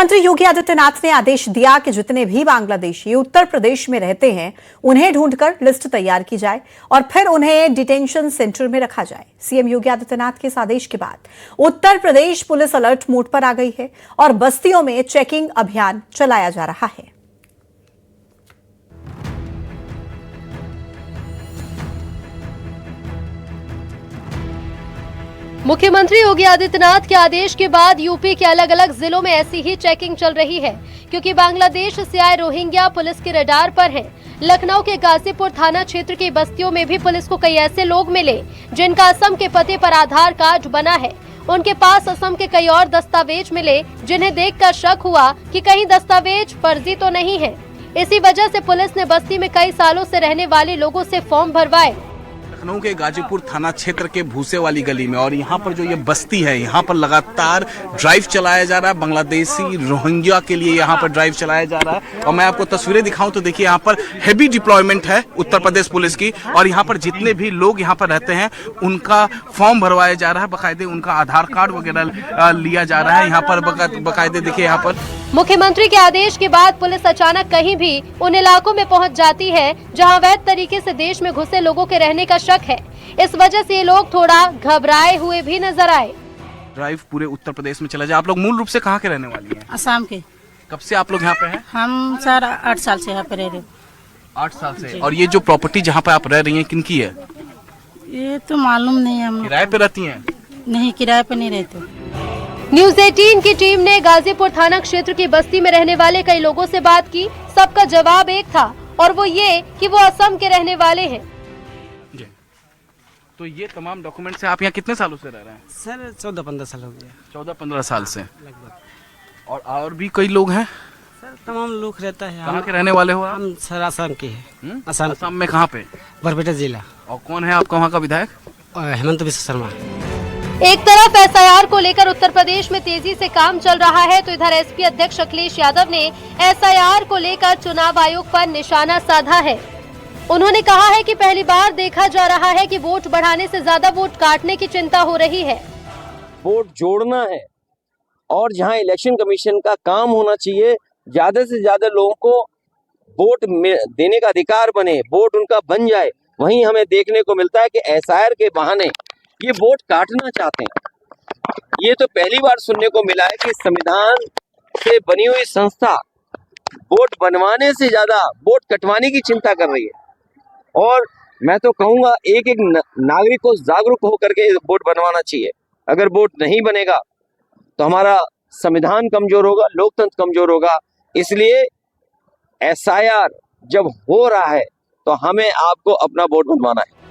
मुख्यमंत्री योगी आदित्यनाथ ने आदेश दिया कि जितने भी बांग्लादेशी उत्तर प्रदेश में रहते हैं उन्हें ढूंढकर लिस्ट तैयार की जाए और फिर उन्हें डिटेंशन सेंटर में रखा जाए। सीएम योगी आदित्यनाथ के इस आदेश के बाद Uttar Pradesh police alert mode पर आ गई है और बस्तियों में चेकिंग अभियान चलाया जा रहा है। मुख्यमंत्री योगी आदित्यनाथ के आदेश के बाद यूपी के अलग अलग जिलों में ऐसी ही चेकिंग चल रही है, क्योंकि बांग्लादेश से आए रोहिंग्या पुलिस के रडार पर हैं। लखनऊ के गाजीपुर थाना क्षेत्र की बस्तियों में भी पुलिस को कई ऐसे लोग मिले जिनका असम के पते पर आधार कार्ड बना है। उनके पास असम के कई और दस्तावेज मिले जिन्हें देखकर शक हुआ कि कहीं दस्तावेज फर्जी तो नहीं है। इसी वजह से पुलिस ने बस्ती में कई सालों से रहने वाले लोगों से फॉर्म भरवाए। लखनऊ के गाजीपुर थाना क्षेत्र के भूसे वाली गली में और यहाँ पर जो ये बस्ती है, यहाँ पर लगातार ड्राइव चलाया जा रहा है। बांग्लादेशी रोहिंग्या के लिए यहाँ पर ड्राइव चलाया जा रहा है और मैं आपको तस्वीरें दिखाऊं तो देखिए यहाँ पर हेवी डिप्लॉयमेंट है उत्तर प्रदेश पुलिस की और यहाँ पर जितने भी लोग यहाँ पर रहते हैं उनका फॉर्म भरवाया जा रहा है, बाकायदे उनका आधार कार्ड वगैरह लिया जा रहा है। यहाँ पर बाकायदे देखिए यहाँ पर मुख्यमंत्री के आदेश के बाद पुलिस अचानक कहीं भी उन इलाकों में पहुंच जाती है जहां अवैध तरीके से देश में घुसे लोगों के रहने का शक है। इस वजह से ये लोग थोड़ा घबराए हुए भी नजर आए। ड्राइव पूरे उत्तर प्रदेश में चला जाए। आप लोग मूल रूप से कहाँ के रहने वाली हैं? असम के। कब से आप लोग यहाँ पे हैं? हम सर 8 साल से यहाँ पे रह रहे। 8 साल से। और ये जो प्रॉपर्टी जहाँ पे आप रह रही हैं किनकी है? ये तो मालूम नहीं है। हम किराए पे रहती हैं? नहीं, किराए पे नहीं रहते। न्यूज 18 की टीम ने गाजीपुर थाना क्षेत्र की बस्ती में रहने वाले कई लोगों से बात की। सबका जवाब एक था और वो ये कि वो असम के रहने वाले हैं। तो ये तमाम डॉक्यूमेंट से आप यहाँ कितने सालों से रह रहे हैं? सर 14-15 साल हो गया। 14-15 साल से लगभग। और भी कई लोग हैं? सर तमाम लोग रहता है। कहाँ के रहने वाले हो आप? हम सर असम के हैं। असम में कहाँ पे? बरपेटा जिला। और कौन है आपका वहाँ का विधायक? हेमंत बिस्वा शर्मा। एक तरफ एसआईआर को लेकर उत्तर प्रदेश में तेजी से काम चल रहा है तो इधर एसपी अध्यक्ष अखिलेश यादव ने एसआईआर को लेकर चुनाव आयोग पर निशाना साधा है। उन्होंने कहा है कि पहली बार देखा जा रहा है कि वोट बढ़ाने से ज्यादा वोट काटने की चिंता हो रही है। वोट जोड़ना है और जहां इलेक्शन कमीशन का काम होना चाहिए, ज्यादा से ज्यादा लोगों को वोट देने का अधिकार बने, वोट उनका बन जाए, वहीं हमें देखने को मिलता है कि एसआईआर के बहाने ये वोट काटना चाहते हैं। ये तो पहली बार सुनने को मिला है कि संविधान से बनी हुई संस्था वोट बनवाने से ज्यादा वोट कटवाने की चिंता कर रही है। और मैं तो कहूंगा एक एक नागरिक को जागरूक होकर के वोट बनवाना चाहिए। अगर वोट नहीं बनेगा तो हमारा संविधान कमजोर होगा, लोकतंत्र कमजोर होगा। इसलिए एसआईआर जब हो रहा है तो हमें आपको अपना वोट बनवाना है।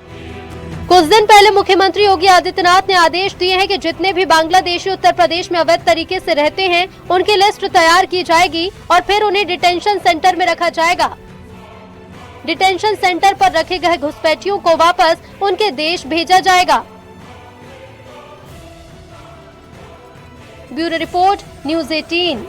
कुछ दिन पहले मुख्यमंत्री योगी आदित्यनाथ ने आदेश दिए हैं कि जितने भी बांग्लादेशी उत्तर प्रदेश में अवैध तरीके से रहते हैं उनकी लिस्ट तैयार की जाएगी और फिर उन्हें डिटेंशन सेंटर में रखा जाएगा। डिटेंशन सेंटर पर रखे गए घुसपैठियों को वापस उनके देश भेजा जाएगा। Bureau report, news 18।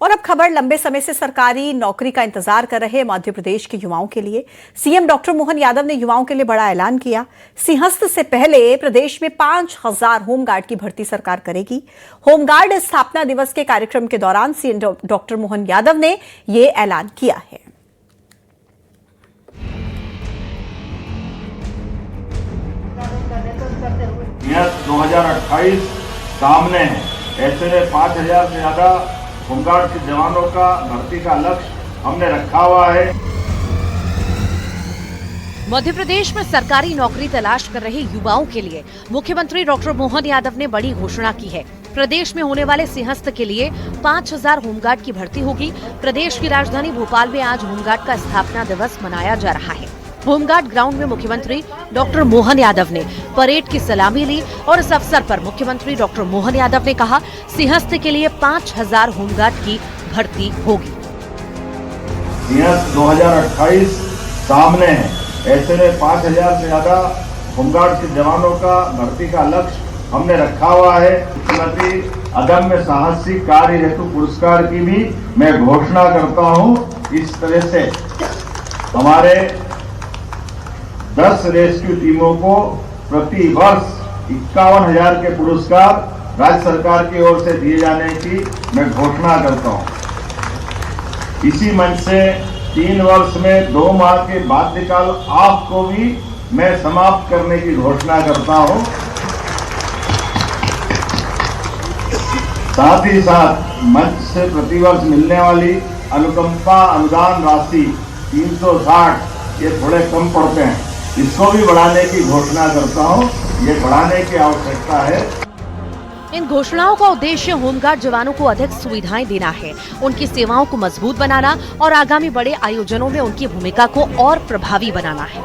और अब खबर लंबे समय से सरकारी नौकरी का इंतजार कर रहे मध्य प्रदेश के युवाओं के लिए। सीएम डॉक्टर मोहन यादव ने युवाओं के लिए बड़ा ऐलान किया। सिंहस्थ से पहले प्रदेश में 5000 होमगार्ड की भर्ती सरकार करेगी। होमगार्ड स्थापना दिवस के कार्यक्रम के दौरान सीएम डॉक्टर मोहन यादव ने यह ऐलान किया है। 2028 सामने है, ऐसे में 5000 से ज्यादा होमगार्ड के जवानों का भर्ती का लक्ष्य हमने रखा हुआ है। मध्य प्रदेश में सरकारी नौकरी तलाश कर रहे युवाओं के लिए मुख्यमंत्री डॉक्टर मोहन यादव ने बड़ी घोषणा की है। प्रदेश में होने वाले सिंहस्थ के लिए 5000 होमगार्ड की भर्ती होगी। प्रदेश की राजधानी भोपाल में आज होमगार्ड का स्थापना दिवस मनाया जा रहा है। होमगार्ड ग्राउंड में मुख्यमंत्री डॉक्टर मोहन यादव ने परेड की सलामी ली और इस अवसर पर मुख्यमंत्री डॉक्टर मोहन यादव ने कहा, सिंहस्थ के लिए 5000 होमगार्ड की भर्ती होगी। सिंहस्थ 2028 सामने है, ऐसे में 5000 से ज्यादा होमगार्ड के जवानों का भर्ती का लक्ष्य हमने रखा हुआ है। मुख्यमंत्री अदम्य साहसिक कार्य हेतु पुरस्कार की भी मैं घोषणा करता हूँ। इस तरह से हमारे 10 रेस्क्यू टीमों को प्रति वर्ष 51,000 के पुरस्कार राज्य सरकार की ओर से दिए जाने की मैं घोषणा करता हूं। इसी मंच से 3 वर्ष में 2 माह के बाध्यकाल ऑफ को भी मैं समाप्त करने की घोषणा करता हूं। साथ ही साथ मंच से प्रतिवर्ष मिलने वाली अनुकंपा अनुदान राशि 360 ये थोड़े कम पड़ते हैं, इसको भी बढ़ाने की घोषणा करता हूं। ये बढ़ाने की आवश्यकता है। इन घोषणाओं का उद्देश्य होमगार्ड जवानों को अधिक सुविधाएं देना है, उनकी सेवाओं को मजबूत बनाना और आगामी बड़े आयोजनों में उनकी भूमिका को और प्रभावी बनाना है।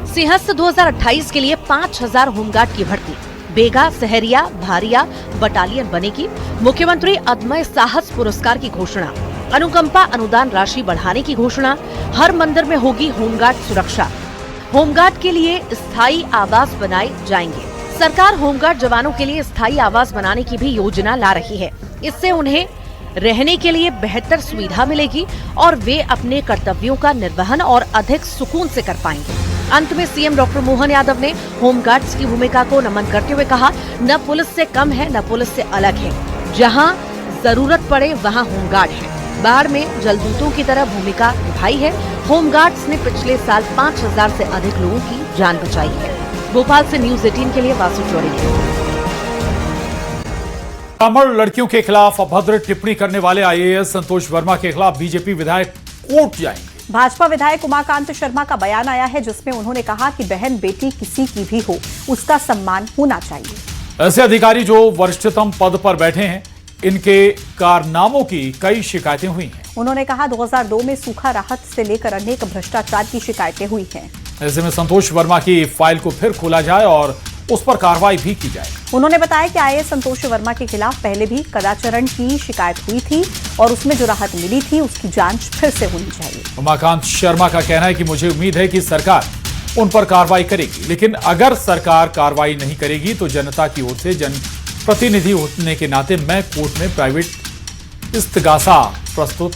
सिंहस्थ 2028 के लिए 5,000 होमगार्ड की भर्ती, बेगा, सहरिया, भारिया बटालियन बनेगी। मुख्यमंत्री अदम्य साहस पुरस्कार की घोषणा, अनुकंपा अनुदान राशि बढ़ाने की घोषणा, हर मंदिर में होगी होमगार्ड सुरक्षा, होमगार्ड के लिए स्थायी आवास बनाए जाएंगे। सरकार होमगार्ड जवानों के लिए स्थायी आवास बनाने की भी योजना ला रही है। इससे उन्हें रहने के लिए बेहतर सुविधा मिलेगी और वे अपने कर्तव्यों का निर्वहन और अधिक सुकून से कर पाएंगे। अंत में सीएम डॉक्टर मोहन यादव ने होमगार्ड्स की भूमिका को नमन करते हुए कहा, न पुलिस से कम है न पुलिस से अलग है, जहां जरूरत पड़े वहां होमगार्ड है। बाढ़ में जलदूतों की तरह भूमिका निभाई है। होमगार्ड्स ने पिछले साल 5,000 से अधिक लोगों की जान बचाई है। भोपाल से न्यूज 18 के लिए वासु चौड़ी। ब्राह्मण लड़कियों के खिलाफ अभद्र टिप्पणी करने वाले आईएएस संतोष वर्मा के खिलाफ बीजेपी विधायक कोर्ट जाएंगे। भाजपा विधायक उमाकांत शर्मा का बयान आया है, जिसमें उन्होंने कहा कि बहन बेटी किसी की भी हो, उसका सम्मान होना चाहिए। ऐसे अधिकारी जो वरिष्ठतम पद पर बैठे हैं, इनके कारनामों की कई शिकायतें हुई हैं। उन्होंने कहा 2002 में सूखा राहत से लेकर अनेक भ्रष्टाचार की शिकायतें हुई हैं। ऐसे में संतोष वर्मा की फाइल को फिर खोला जाए और उस पर कार्रवाई भी की जाए। उन्होंने बताया कि आईएएस संतोष वर्मा के खिलाफ पहले भी कदाचरण की शिकायत हुई थी और उसमें जो राहत मिली थी उसकी जांच फिर से होनी चाहिए। उमाकांत शर्मा का कहना है कि मुझे उम्मीद है कि सरकार उन पर कार्रवाई करेगी, लेकिन अगर सरकार कार्रवाई नहीं करेगी तो जनता की ओर से जनप्रतिनिधि होने के नाते मैं कोर्ट में प्राइवेट इस्तिगासा प्रस्तुत।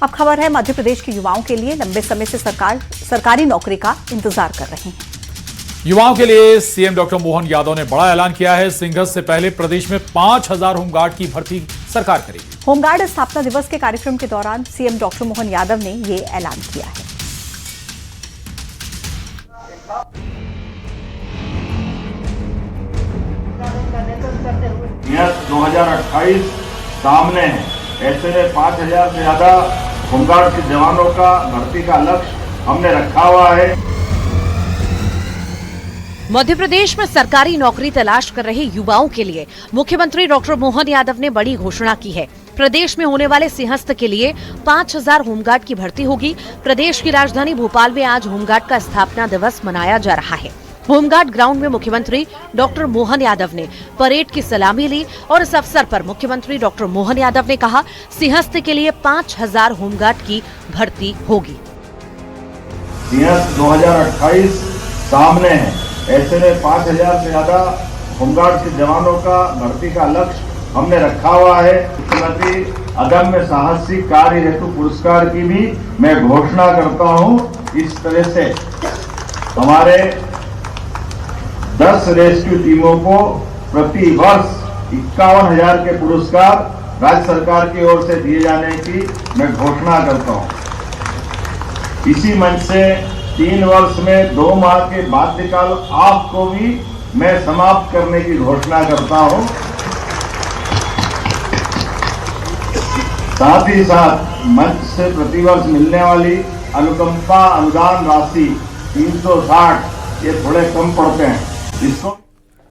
अब खबर है मध्य प्रदेश के युवाओं के लिए, लंबे समय से सरकारी नौकरी का इंतजार कर रहे हैं। युवाओं के लिए सीएम डॉक्टर मोहन यादव ने बड़ा ऐलान किया है। सिंहस्थ से पहले प्रदेश में 5,000 होमगार्ड की भर्ती सरकार करेगी। होमगार्ड स्थापना दिवस के कार्यक्रम के दौरान सीएम डॉक्टर मोहन यादव ने ये ऐलान किया है। सिंहस्थ 2028 सामने है, ऐसे में 5,000 से ज्यादा होमगार्ड के जवानों का भर्ती का लक्ष्य हमने रखा हुआ है। मध्य प्रदेश में सरकारी नौकरी तलाश कर रहे युवाओं के लिए मुख्यमंत्री डॉक्टर मोहन यादव ने बड़ी घोषणा की है। प्रदेश में होने वाले सिंहस्थ के लिए 5,000 होमगार्ड की भर्ती होगी। प्रदेश की राजधानी भोपाल में आज होमगार्ड का स्थापना दिवस मनाया जा रहा है। होमगार्ड ग्राउंड में मुख्यमंत्री डॉक्टर मोहन यादव ने परेड की सलामी ली और इस अवसर पर मुख्यमंत्री डॉक्टर मोहन यादव ने कहा, सिंहस्थ के लिए 5,000 होमगार्ड की भर्ती होगी। सिंहस्थ 2028 सामने है, ऐसे में 5,000 से ज्यादा होमगार्ड के जवानों का भर्ती का लक्ष्य हमने रखा हुआ है। मुख्यमंत्री अदम्य साहसिक कार्य हेतु पुरस्कार की भी मैं घोषणा करता हूं। इस तरह से हमारे 10 रेस्क्यू टीमों को प्रति वर्ष 51,000 के पुरस्कार राज्य सरकार की ओर से दिए जाने की मैं घोषणा करता हूं। इसी मंच से 3 वर्ष में 2 माह के बाध्यकाल ऑफ को भी मैं समाप्त करने की घोषणा करता हूं। साथ ही साथ मंच से प्रतिवर्ष मिलने वाली अनुकंपा अनुदान राशि 360 ये थोड़े कम पड़ते हैं, इसको